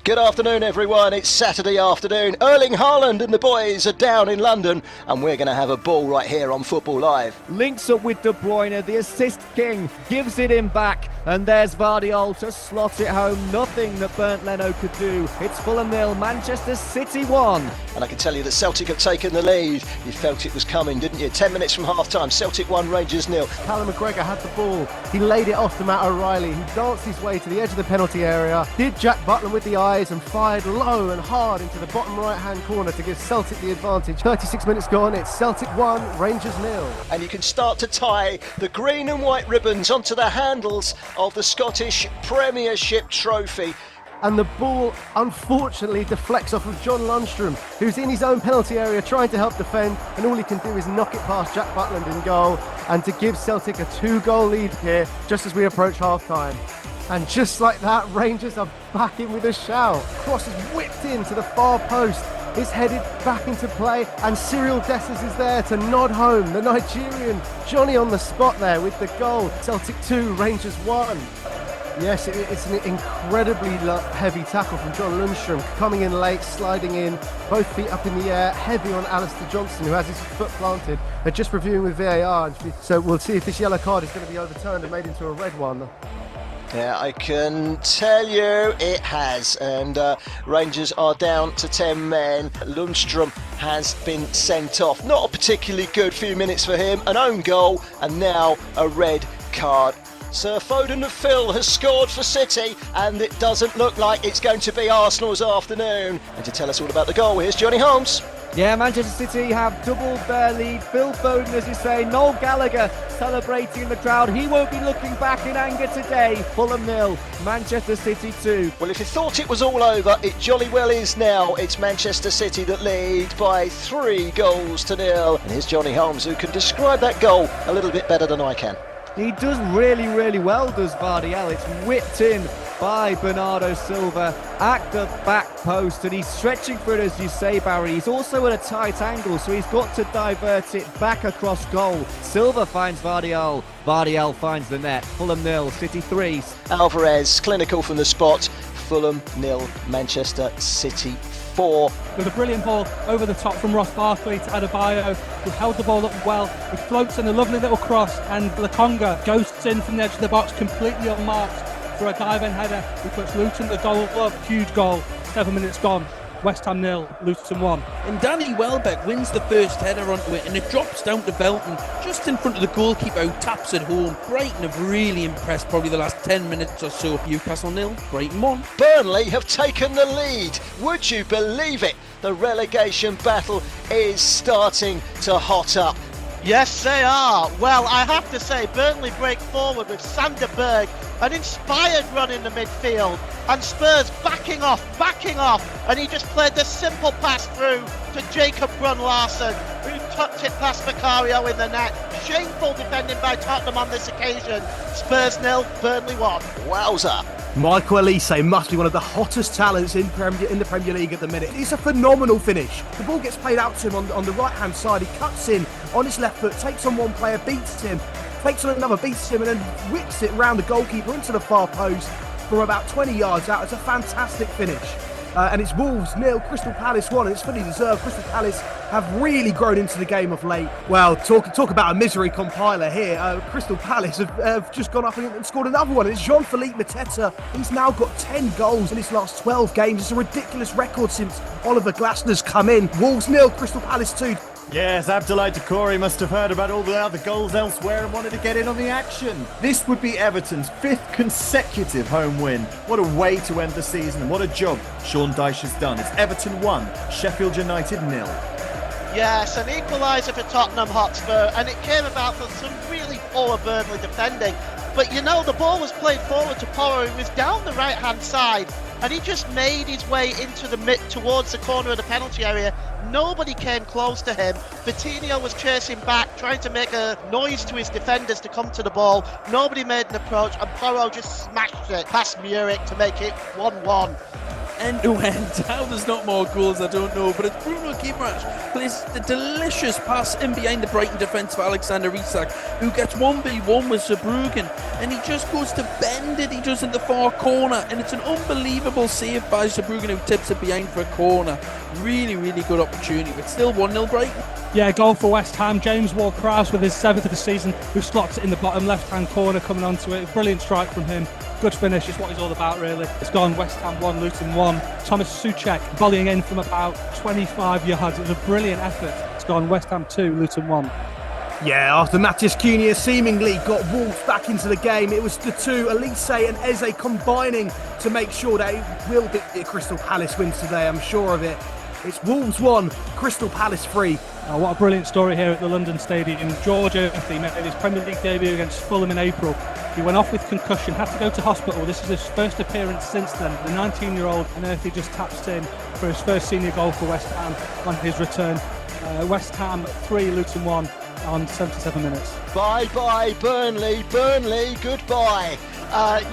Good afternoon, everyone. It's Saturday afternoon. Erling Haaland and the boys are down in London, and we're going to have a ball right here on Football Live. Links up with De Bruyne, the assist king, gives it him back, and there's Vardiol to slot it home. Nothing that Bernd Leno could do. It's Fulham 0, Manchester City 1. And I can tell you that Celtic have taken the lead. You felt it was coming, didn't you? 10 minutes from half-time, Celtic 1, Rangers 0. Callum McGregor had the ball. He laid it off to Matt O'Reilly. He danced his way to the edge of the penalty area, did Jack Butland with the eyes and fired low and hard into the bottom right-hand corner to give Celtic the advantage. 36 minutes gone, it's Celtic 1, Rangers 0. And you can start to tie the green and white ribbons onto the handles of the Scottish Premiership trophy. And the ball unfortunately deflects off of John Lundstrom, who's in his own penalty area trying to help defend, and all he can do is knock it past Jack Butland in goal, and to give Celtic a 2-goal lead here just as we approach half-time. And just like that, Rangers are back in with a shout. Cross is whipped into the far post. It's headed back into play, and Cyril Dessers is there to nod home. The Nigerian, Johnny on the spot there with the goal. Celtic 2, Rangers 1. Yes, it's an incredibly heavy tackle from John Lundstrom, coming in late, sliding in, both feet up in the air, heavy on Alistair Johnson, who has his foot planted. They're just reviewing with VAR, so we'll see if this yellow card is going to be overturned and made into a red one. Yeah, I can tell you it has, and Rangers are down to 10 men. Lundstrom has been sent off. Not a particularly good few minutes for him. An own goal and now a red card. Sir Foden Phil has scored for City, and it doesn't look like it's going to be Arsenal's afternoon. And to tell us all about the goal, here's Johnny Holmes. Yeah, Manchester City have doubled their lead. Phil Foden, as you say, Noel Gallagher celebrating in the crowd. He won't be looking back in anger today. Fulham 0, Manchester City 2. Well, if you thought it was all over, it jolly well is now. It's Manchester City that lead by 3-0. And here's Johnny Holmes, who can describe that goal a little bit better than I can. He does really well, does Vardiol. It's whipped in by Bernardo Silva at the back post, and he's stretching for it, as you say, Barry. He's also at a tight angle, so he's got to divert it back across goal. Silva finds Vardiol. Vardiol finds the net. Fulham 0, City 3. Alvarez, clinical from the spot. Fulham 0, Manchester City 4. With a brilliant ball over the top from Ross Barkley to Adebayo, who held the ball up well. It floats in a lovely little cross, and Lokonga ghosts in from the edge of the box completely unmarked for a diving header. He puts Luton the goal up. Huge goal. 7 minutes gone. West Ham 0, Luton 1. And Danny Welbeck wins the first header onto it, and it drops down to Belton just in front of the goalkeeper, who taps it home. Brighton have really impressed probably the last 10 minutes or so. Newcastle 0, Brighton 1. Burnley have taken the lead. Would you believe it? The relegation battle is starting to hot up. Yes, they are. Well, I have to say, Burnley break forward with Sander Berg, an inspired run in the midfield, and Spurs backing off, and he just played this simple pass through to Jacob Brun-Larsen, who tucked it past Vicario in the net. Shameful defending by Tottenham on this occasion. Spurs 0, Burnley 1. Wowza. Michael Olise must be one of the hottest talents in the Premier League at the minute. It's a phenomenal finish. The ball gets played out to him on the right-hand side. He cuts in on his left foot, takes on one player, beats him, takes on another, beats him, and then whips it round the goalkeeper into the far post from about 20 yards out. It's a fantastic finish. And it's Wolves 0, Crystal Palace 1, and it's fully deserved. Crystal Palace have really grown into the game of late. Well, talk about a misery compiler here. Crystal Palace have just gone up and scored another one. It's Jean-Philippe Mateta. He's now got 10 goals in his last 12 games. It's a ridiculous record since Oliver Glasner's come in. Wolves 0, Crystal Palace 2. Yes, Abdoulaye Doucouré must have heard about all the other goals elsewhere and wanted to get in on the action. This would be Everton's 5th consecutive home win. What a way to end the season, and what a job Sean Dyche has done. It's Everton 1, Sheffield United 0. Yes, an equaliser for Tottenham Hotspur, and it came about from some really poor Burnley defending. But you know, the ball was played forward to Porro, who was down the right-hand side, and he just made his way into the towards the corner of the penalty area. Nobody came close to him. Vitinho was chasing back, trying to make a noise to his defenders to come to the ball. Nobody made an approach, and Porro just smashed it past Muric to make it 1-1. end to end. How there's not more goals, I don't know. But it's Bruno Guimaraes plays the delicious pass in behind the Brighton defence of Alexander Isak, who gets 1v1 with Saarbrücken, and he just goes to bend it. He does in the far corner, and it's an unbelievable save by Saarbrücken, who tips it behind for a corner. Really, really good opportunity, but still 1-0 Brighton. Yeah, goal for West Ham. James Ward-Prowse with his 7th of the season, who slots it in the bottom left-hand corner coming onto it. Brilliant strike from him. Good finish, is what he's all about, really. It's gone West Ham 1, Luton 1. Thomas Souček volleying in from about 25 yards. It was a brilliant effort. It's gone West Ham 2, Luton 1. Yeah, after Matis Cunha seemingly got Wolves back into the game, it was the two, Elise and Eze, combining to make sure that it will be a Crystal Palace win today, I'm sure of it. It's Wolves 1, Crystal Palace 3. Oh, what a brilliant story here at the London Stadium. George Earthy made his Premier League debut against Fulham in April. He went off with concussion, had to go to hospital. This is his first appearance since then. The 19-year-old, and Earthy just taps in for his first senior goal for West Ham on his return. West Ham 3, Luton 1 on 77 minutes. Bye-bye, Burnley, goodbye.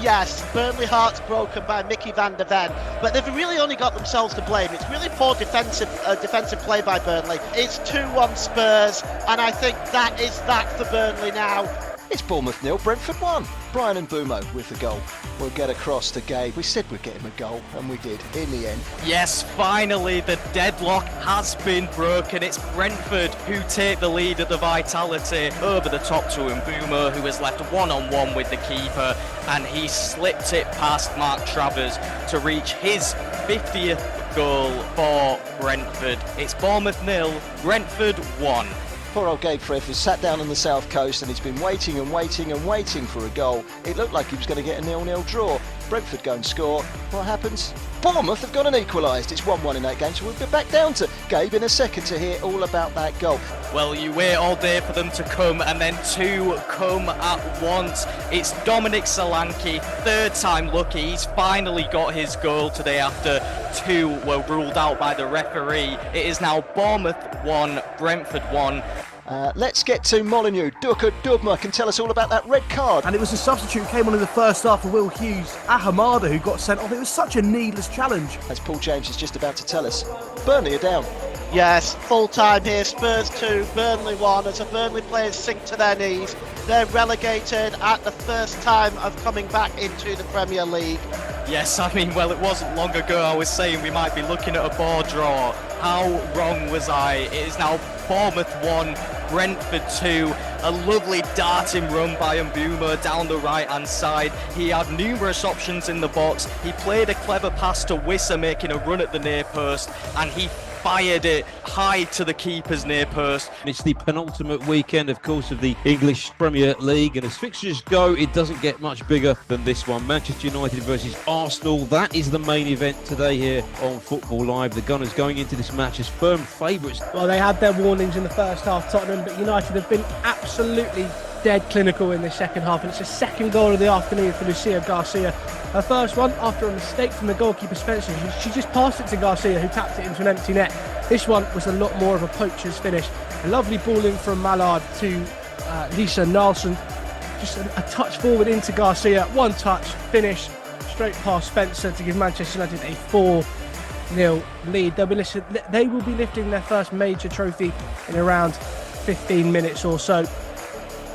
Yes, Burnley hearts broken by Mickey van der Ven, but they've really only got themselves to blame. It's really poor defensive play by Burnley. It's 2-1 Spurs, and I think that is that for Burnley now. It's Bournemouth 0, Brentford 1. Bryan Mbeumo with the goal. We'll get across to Gabe. We said we'd get him a goal, and we did, in the end. Yes, finally the deadlock has been broken. It's Brentford who take the lead at the Vitality over the top to Mbeumo, who is left one-on-one with the keeper, and he slipped it past Mark Travers to reach his 50th goal for Brentford. It's Bournemouth 0, Brentford 1. Poor old Gabe Frith has sat down on the south coast and he's been waiting and waiting and waiting for a goal. It looked like he was going to get a 0-0 draw. Brentford go and score. What happens? Bournemouth have gone and equalised. It's 1-1 in that game, so we'll be back down to Gabe in a second to hear all about that goal. Well, you wait all day for them to come, and then two come at once. It's Dominic Solanke, third time lucky. He's finally got his goal today after two were ruled out by the referee. It is now Bournemouth 1, Brentford 1. Let's get to Molineux. Duka Dubma can tell us all about that red card. And it was a substitute who came on in the first half for Will Hughes, Ahamada, who got sent off. It was such a needless challenge. As Paul James is just about to tell us, Burnley are down. Yes, full time here. Spurs 2, Burnley 1. As the Burnley players sink to their knees, they're relegated at the first time of coming back into the Premier League. Yes, I mean, well, it wasn't long ago I was saying we might be looking at a ball draw. How wrong was I? It is now Bournemouth 1, Brentford 2. A lovely darting run by Mbeumo down the right-hand side. He had numerous options in the box. He played a clever pass to Wissa, making a run at the near post, and he fired it high to the keeper's near post. It's the penultimate weekend, of course, of the English Premier League, and as fixtures go, it doesn't get much bigger than this one. Manchester United versus Arsenal. That is the main event today here on Football Live. The Gunners going into this match as firm favourites. Well, they had their warnings in the first half, Tottenham, but United have been absolutely dead clinical in the second half, and it's the second goal of the afternoon for Lucia Garcia. Her first one after a mistake from the goalkeeper Spencer. She just passed it to Garcia, who tapped it into an empty net. This one was a lot more of a poacher's finish. A lovely ball in from Mallard to Lisa Nilsson. Just a touch forward into Garcia, one touch, finish, straight past Spencer to give Manchester United a 4-0 lead. They will be lifting their first major trophy in around 15 minutes or so.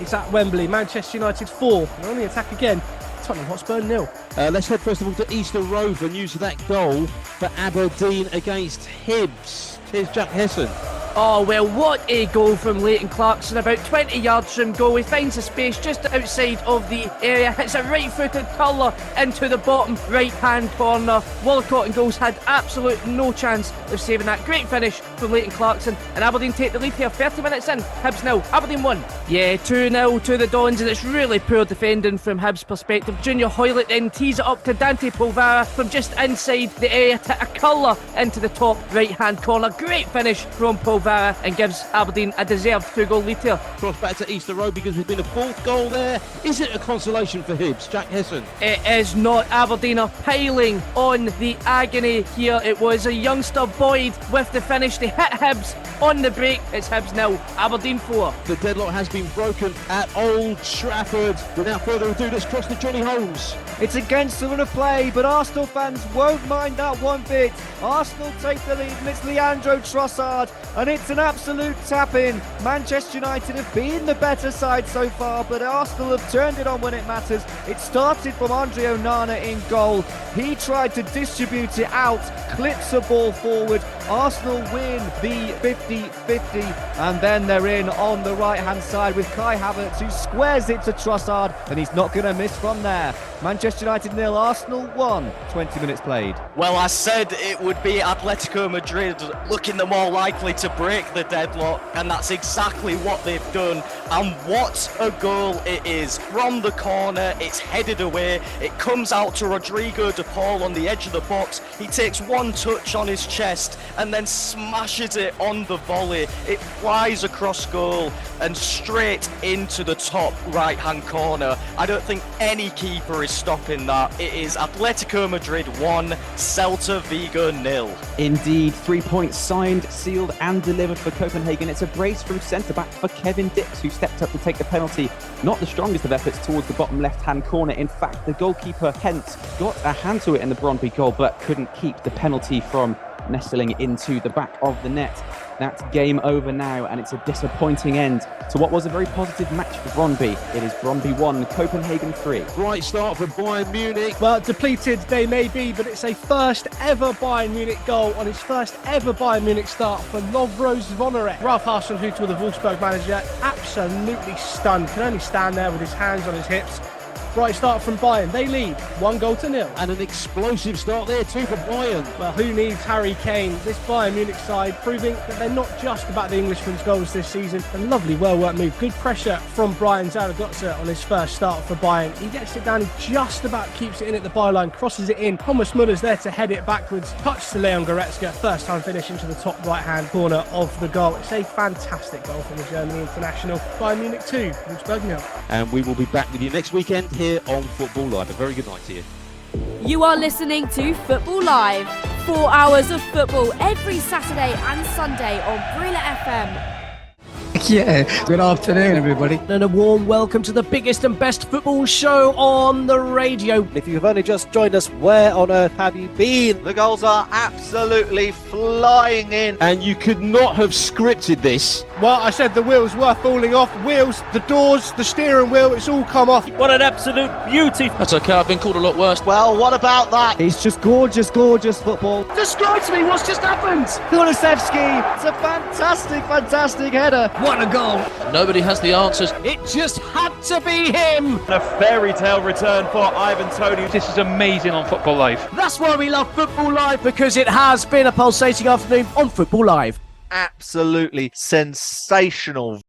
It's at Wembley. Manchester United 4, and on the attack again, Tottenham Hotspur 0. Let's head first of all to Easter Road for news of that goal for Aberdeen against Hibs. Here's Jack Hesson. Oh, well, what a goal from Leighton Clarkson. About 20 yards from goal. He finds a space just outside of the area. Hits a right-footed curler into the bottom right-hand corner. Walcott and goals had absolute no chance of saving that. Great finish from Leighton Clarkson. And Aberdeen take the lead here 30 minutes in. Hibs 0, Aberdeen 1. Yeah, 2-0 to the Dons, and it's really poor defending from Hibs' perspective. Junior Hoylett then tees it up to Dante Polvara from just inside the area to a curler into the top right-hand corner. Great finish from Polvara. Alvaro and gives Aberdeen a deserved 2-goal lead here. Cross back to Easter Road because there's been a fourth goal there. Is it a consolation for Hibs? Jack Hesson. It is not. Aberdeen are piling on the agony here. It was a youngster Boyd with the finish. They hit Hibs on the break. It's Hibs 0, Aberdeen 4. The deadlock has been broken at Old Trafford. Without further ado, let's cross to Johnny Holmes. It's against the run of play, but Arsenal fans won't mind that one bit. Arsenal take the lead, and it's Leandro Trossard, and it's an absolute tap-in. Manchester United have been the better side so far, but Arsenal have turned it on when it matters. It started from Andre Onana in goal. He tried to distribute it out, clips a ball forward. Arsenal win the 50-50, and then they're in on the right-hand side with Kai Havertz, who squares it to Trossard, and he's not going to miss from there. Manchester United 0, Arsenal 1, 20 minutes played. Well, I said it would be Atletico Madrid looking the more likely to break the deadlock, and that's exactly what they've done. And what a goal it is. From the corner, it's headed away. It comes out to Rodrigo de Paul on the edge of the box. He takes one touch on his chest and then smashes it on the volley. It flies across goal and straight into the top right-hand corner. I don't think any keeper is stopping that. It is Atletico Madrid 1, Celta Vigo 0. Indeed, 3 points signed, sealed and delivered for Copenhagen. It's a brace from centre-back for Kevin Dix, who stepped up to take the penalty. Not the strongest of efforts towards the bottom left-hand corner. In fact, the goalkeeper, Kent, got a hand to it in the Brøndby goal, but couldn't keep the penalty from nestling into the back of the net. That's game over now, and it's a disappointing end to what was a very positive match for Brøndby. It is Brøndby 1, Copenhagen 3. Bright start for Bayern Munich. Well, depleted they may be, but it's a first ever Bayern Munich goal on his first ever Bayern Munich start for Lovro Zvonarek. Ralf Hasenhüttl, the Wolfsburg manager, absolutely stunned. Can only stand there with his hands on his hips. Bright start from Bayern. They lead 1-0. And an explosive start there too for Bayern. Well, who needs Harry Kane? This Bayern Munich side proving that they're not just about the Englishman's goals this season. A lovely, well-worked move. Good pressure from Brian Zaragoza on his first start for Bayern. He gets it down, he just about keeps it in at the byline, crosses it in. Thomas Muller's there to head it backwards. Touch to Leon Goretzka. First time finish into the top right-hand corner of the goal. It's a fantastic goal from the Germany international. Bayern Munich 2, Wolfsburg 0. And we will be back with you next weekend here on Football Live. A very good night to you. You are listening to Football Live. 4 hours of football every Saturday and Sunday on Brila FM. Yeah, good afternoon, everybody. And a warm welcome to the biggest and best football show on the radio. If you've only just joined us, where on earth have you been? The goals are absolutely flying in. And you could not have scripted this. Well, I said the wheels were falling off. Wheels, the doors, the steering wheel, it's all come off. What an absolute beauty. That's okay, I've been called a lot worse. Well, what about that? It's just gorgeous, gorgeous football. Describe to me what's just happened. Kulusevski, it's a fantastic, fantastic header. What a goal. Nobody has the answers. It just had to be him. A fairy tale return for Ivan Toney. This is amazing on Football Live. That's why we love Football Live, because it has been a pulsating afternoon on Football Live. Absolutely sensational.